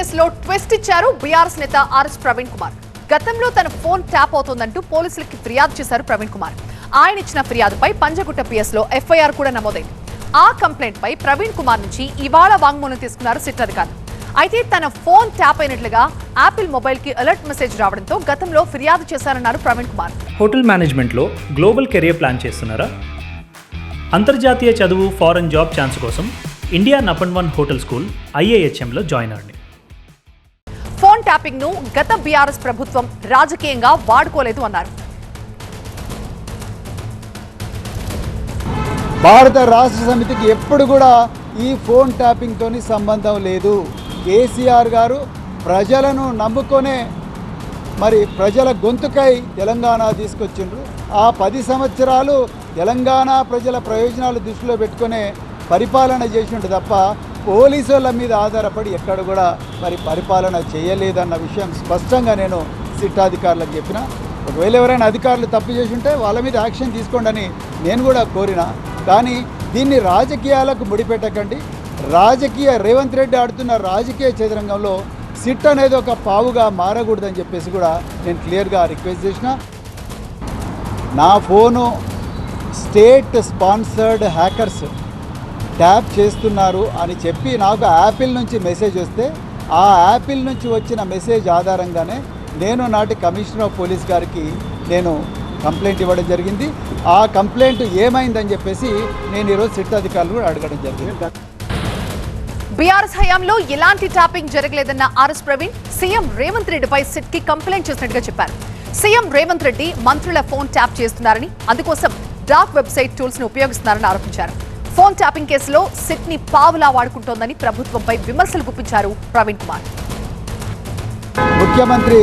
కేసులో ట్విస్ట్ ఇచ్చారు బీఆర్ఎస్ నేత ఆర్ఎస్ ప్రవీణ్ కుమార్. గతంలో తన ఫోన్ ట్యాప్ అవుతోందంటూ పోలీసులకు ఫిర్యాదు చేశారు ప్రవీణ్ కుమార్. ఆయన ఇచ్చిన ఫిర్యాదుపై పంజగుట్ట పిఎస్ లో ఎఫ్ఐఆర్ కూడా నమోదైంది. ఆ కంప్లైంట్ పై ప్రవీణ్ కుమార్ నుంచి ఇవాళ వాంగ్మూలం తీసుకున్నారు సిట్ అధికారులు. అయితే తన ఫోన్ ట్యాప్ అయినట్లుగా యాపిల్ మొబైల్ కి అలర్ట్ మెసేజ్ రావడంతో గతంలో ఫిర్యాదు చేశారన్నారు ప్రవీణ్ కుమార్. హోటల్ మేనేజ్మెంట్ లో గ్లోబల్ కెరీర్ ప్లాన్ చేస్తున్నారా? అంతర్జాతీయ చదువు, ఫారెన్ జాబ్ ఛాన్స్ కోసం India number 1 hotel school IIHM లో జాయిన్ అవ్వండి. ఫోన్ ట్యాపింగ్ ను గత బీఆర్ఎస్ ప్రభుత్వం రాజకీయంగా వాడుకోలేదు అన్నారు. భారత రాష్ట్ర సమితికి ఎప్పుడు కూడా ఈ ఫోన్ ట్యాపింగ్తో సంబంధం లేదు. కేసీఆర్ గారు ప్రజలను నమ్ముకొనే మరి ప్రజల గొంతుకై తెలంగాణ తీసుకొచ్చిండ్రు. ఆ 10 సంవత్సరాలు తెలంగాణ ప్రజల ప్రయోజనాలు దృష్టిలో పెట్టుకునే పరిపాలన చేసిండు తప్ప పోలీసుల మీద ఆధారపడి ఎక్కడ కూడా మరి పరిపాలన చేయలేదన్న విషయం స్పష్టంగా నేను సిట్ అధికారులకు చెప్పిన. ఒకవేళ ఎవరైనా అధికారులు తప్పు చేసి ఉంటే వాళ్ళ మీద యాక్షన్ తీసుకోండి అని నేను కూడా కోరిన. కానీ దీన్ని రాజకీయాలకు ముడిపెట్టకండి. రేవంత్ రెడ్డి ఆడుతున్న రాజకీయ చదరంగంలో సిట్ అనేది ఒక పావుగా మారకూడదని చెప్పేసి కూడా నేను క్లియర్గా రిక్వెస్ట్ చేసిన. నా phone state sponsored hackers tap చేస్తున్నారు అని చెప్పి నాకు యాపిల్ నుంచి మెసేజ్ వస్తే ఆ యాపిల్ నుంచి వచ్చిన మెసేజ్ ఆధారంగానే నేను నాటి కమిషనర్ ఆఫ్ పోలీస్ గారికి నేను కంప్లైంట్ ఇవ్వడం జరిగింది. ఆ కంప్లైంట్ ఏమైందని చెప్పేసి నేను ఈరోజు సిట్ అధికారులు కూడా అడగడం జరిగింది. బీఆర్ఎస్ హయాంలో ఎలాంటి ట్యాపింగ్ జరగలేదన్న ఆర్ఎస్ ప్రవీణ్ సీఎం రేవంత్ రెడ్డిపై సిట్ కి కంప్లైంట్ చేసినట్టుగా చెప్పారు. సీఎం రేవంత్ రెడ్డి మంత్రుల ఫోన్ ట్యాప్ చేస్తున్నారని, అందుకోసం డార్క్ వెబ్సైట్ టూల్స్ ను ఉపయోగిస్తున్నారని ఆరోపించారు. ఫోన్ ట్యాపింగ్ కేసులో సిట్ ని పావులా వాడుకుంటోందని ప్రభుత్వంపై విమర్శలు గుప్పించారు ప్రవీణ్ కుమార్. ముఖ్యమంత్రి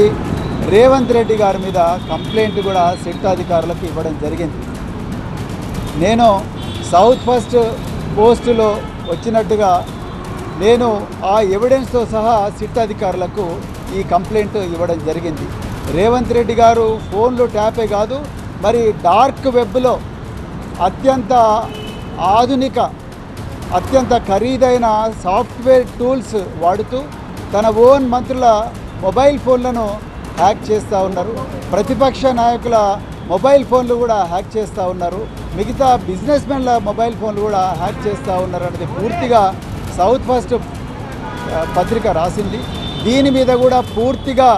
రేవంత్ రెడ్డి గారి మీద కంప్లైంట్ కూడా సిట్ అధికారులకు ఇవ్వడం జరిగింది. నేను సౌత్ ఫస్ట్ పోస్టులో వచ్చినట్టుగా నేను ఆ ఎవిడెన్స్తో సహా సిట్ అధికారులకు ఈ కంప్లైంట్ ఇవ్వడం జరిగింది. రేవంత్ రెడ్డి గారు ఫోన్లు ట్యాపే కాదు, మరి డార్క్ వెబ్లో అత్యంత ఆధునిక అత్యంత ఖరీదైన సాఫ్ట్వేర్ టూల్స్ వాడుతూ తన ఓన్ మంత్రుల మొబైల్ ఫోన్లను హ్యాక్ చేస్తూ ఉన్నారు. ప్రతిపక్ష నాయకుల మొబైల్ ఫోన్లు కూడా హ్యాక్ చేస్తూ ఉన్నారు. మిగతా బిజినెస్ మెన్ల మొబైల్ ఫోన్లు కూడా హ్యాక్ చేస్తూ ఉన్నారు అనేది పూర్తిగా సౌత్ ఫస్ట్ పత్రిక రాసింది. దీని మీద కూడా పూర్తిగా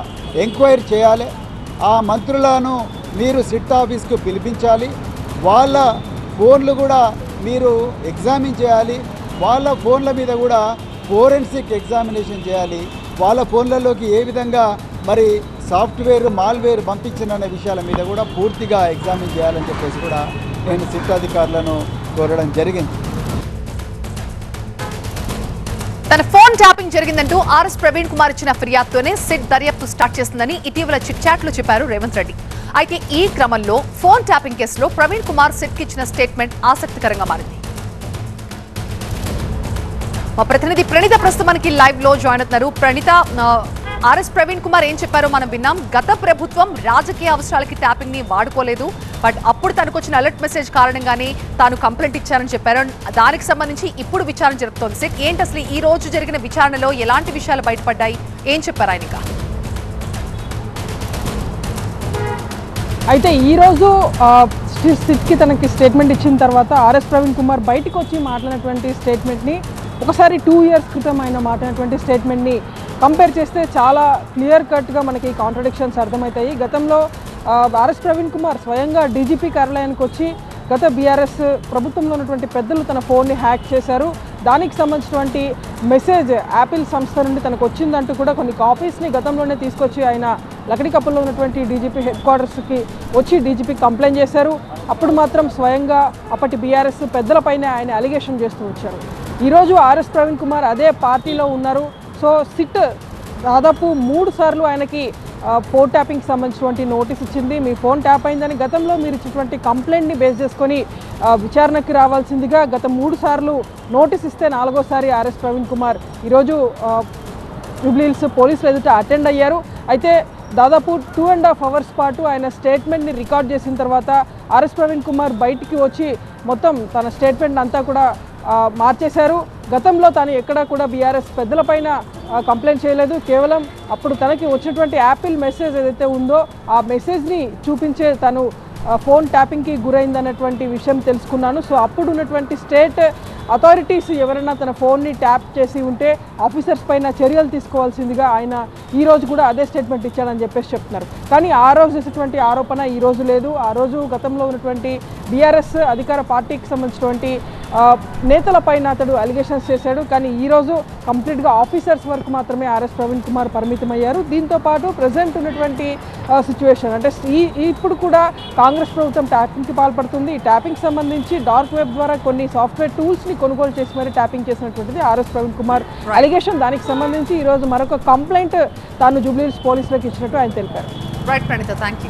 ఎంక్వైరీ చేయాలి. ఆ మంత్రులను మీరు సిట్ ఆఫీస్కు పిలిపించాలి. వాళ్ళ ఫోన్లు కూడా మీరు ఎగ్జామిన్ చేయాలి. వాళ్ళ ఫోన్ల మీద కూడా ఫోరెన్సిక్ ఎగ్జామినేషన్ చేయాలి. వాళ్ళ ఫోన్లలోకి ఏ విధంగా మరి సాఫ్ట్వేర్ మాల్వేర్ పంపించిన విషయాల మీద కూడా పూర్తిగా ఎగ్జామిన్ చేయాలని చెప్పేసి కూడా నేను సిట్ అధికారులను కోరడం జరిగింది. తన ఫోన్ ట్యాపింగ్ జరిగిందంటూ ఆర్ఎస్ ప్రవీణ్ కుమార్ ఇచ్చిన ఫిర్యాదుతోనే సిట్ దర్యాప్తు స్టార్ట్ చేస్తుందని ఇటీవల చిట్ చాట్లు చెప్పారు రేవంత్ రెడ్డి. అయితే ఈ క్రమంలో ఫోన్ ట్యాపింగ్ కేసులో ప్రవీణ్ కుమార్ సిట్ కి ఇచ్చిన స్టేట్మెంట్ ఆసక్తికరంగా మారింది. మా ప్రతినిధి ప్రణీత ప్రస్తుతం మనకి లైవ్ లో జాయిన్ అవుతున్నారు. ప్రణీత, ఆర్ఎస్ ప్రవీణ్ కుమార్ ఏం చెప్పారో మనం విన్నాం. గత ప్రభుత్వం రాజకీయ అవసరాలకి ట్యాపింగ్ ని వాడుకోలేదు, బట్ అప్పుడు తనకు వచ్చిన అలర్ట్ మెసేజ్ కారణంగానే తాను కంప్లైంట్ ఇచ్చారని చెప్పారు. దానికి సంబంధించి ఇప్పుడు విచారణ జరుపుతోంది సిట్. ఏంటి అసలు ఈ రోజు జరిగిన విచారణలో ఎలాంటి విషయాలు బయటపడ్డాయి, ఏం చెప్పారు ఆయన? అయితే ఈరోజు సిట్కి తనకి స్టేట్మెంట్ ఇచ్చిన తర్వాత ఆర్ఎస్ ప్రవీణ్ కుమార్ బయటకు వచ్చి మాట్లాడినటువంటి స్టేట్మెంట్ని ఒకసారి 2 years క్రితం ఆయన మాట్లాడినటువంటి స్టేట్మెంట్ని కంపేర్ చేస్తే చాలా క్లియర్ కట్గా మనకి కాంట్రడిక్షన్స్ అర్థమవుతాయి. గతంలో ఆర్ఎస్ ప్రవీణ్ కుమార్ స్వయంగా డీజీపీ కార్యాలయానికి వచ్చి గత బీఆర్ఎస్ ప్రభుత్వంలో ఉన్నటువంటి పెద్దలు తన ఫోన్ని హ్యాక్ చేశారు, దానికి సంబంధించినటువంటి మెసేజ్ యాపిల్ సంస్థ నుండి తనకు వచ్చిందంటూ కూడా కొన్ని కాపీస్ని గతంలోనే తీసుకొచ్చి ఆయన లకడికప్పల్లో ఉన్నటువంటి డీజీపీ హెడ్ క్వార్టర్స్కి వచ్చి డీజీపీ కంప్లైంట్ చేశారు. అప్పుడు మాత్రం స్వయంగా అప్పటి బీఆర్ఎస్ పెద్దలపైనే ఆయన అలిగేషన్ చేస్తూ వచ్చారు. ఈరోజు ఆర్ఎస్ ప్రవీణ్ కుమార్ అదే పార్టీలో ఉన్నారు. సో సిట్ దాదాపు 3 సార్లు ఆయనకి ఫోన్ ట్యాపింగ్కి సంబంధించినటువంటి నోటీస్ ఇచ్చింది. మీ ఫోన్ ట్యాప్ అయిందని గతంలో మీరు ఇచ్చినటువంటి కంప్లైంట్ని బేస్ చేసుకొని విచారణకి రావాల్సిందిగా గత 3 సార్లు నోటీస్ ఇస్తే 4వసారి ఆర్ఎస్ ప్రవీణ్ కుమార్ ఈరోజు జూబ్లీహిల్స్ పోలీసులు ఎదుట అటెండ్ అయ్యారు. అయితే దాదాపు 2.5 hours పాటు ఆయన స్టేట్మెంట్ని రికార్డ్ చేసిన తర్వాత ఆర్ఎస్ ప్రవీణ్ కుమార్ బయటికి వచ్చి మొత్తం తన స్టేట్మెంట్ అంతా కూడా మార్చేశారు. గతంలో తాను ఎక్కడా కూడా బీఆర్ఎస్ పెద్దలపైన కంప్లైంట్ చేయలేదు. కేవలం అప్పుడు తనకి వచ్చినటువంటి యాపిల్ మెసేజ్ ఏదైతే ఉందో ఆ మెసేజ్ని చూపించే తను ఫోన్ ట్యాపింగ్కి గురైందన్నటువంటి విషయం తెలుసుకున్నాను. సో అప్పుడు ఉన్నటువంటి స్టేట్ అథారిటీస్ ఎవరైనా తన ఫోన్ని ట్యాప్ చేసి ఉంటే ఆఫీసర్స్ పైన చర్యలు తీసుకోవాల్సిందిగా ఆయన ఈ రోజు కూడా అదే స్టేట్మెంట్ ఇచ్చాడని చెప్పేసి చెప్తున్నారు. కానీ ఆ రోజు చేసినటువంటి ఆరోపణ ఈ రోజు లేదు. ఆ రోజు గతంలో ఉన్నటువంటి బీఆర్ఎస్ అధికార పార్టీకి సంబంధించినటువంటి నేతలపైన అతడు అలిగేషన్స్ చేశాడు. కానీ ఈరోజు కంప్లీట్గా ఆఫీసర్స్ వరకు మాత్రమే ఆర్ఎస్ ప్రవీణ్ కుమార్ పరిమితమయ్యారు. దీంతోపాటు ప్రజెంట్ ఉన్నటువంటి సిచ్యువేషన్ అంటే ఇప్పుడు కూడా కాంగ్రెస్ ప్రభుత్వం ట్యాపింగ్కి పాల్పడుతుంది. ఈ ట్యాపింగ్ సంబంధించి డార్క్ వెబ్ ద్వారా కొన్ని సాఫ్ట్వేర్ టూల్స్ని కొనుగోలు చేసి మరి ట్యాపింగ్ చేసినటువంటిది ఆర్ఎస్ ప్రవీణ్ కుమార్ అలిగేషన్. దానికి సంబంధించి ఈరోజు మరొక కంప్లైంట్ తాను జూబ్లీహిల్స్ పోలీసులకు ఇచ్చినట్టు ఆయన తెలిపారు. Right Praneetha, thank you.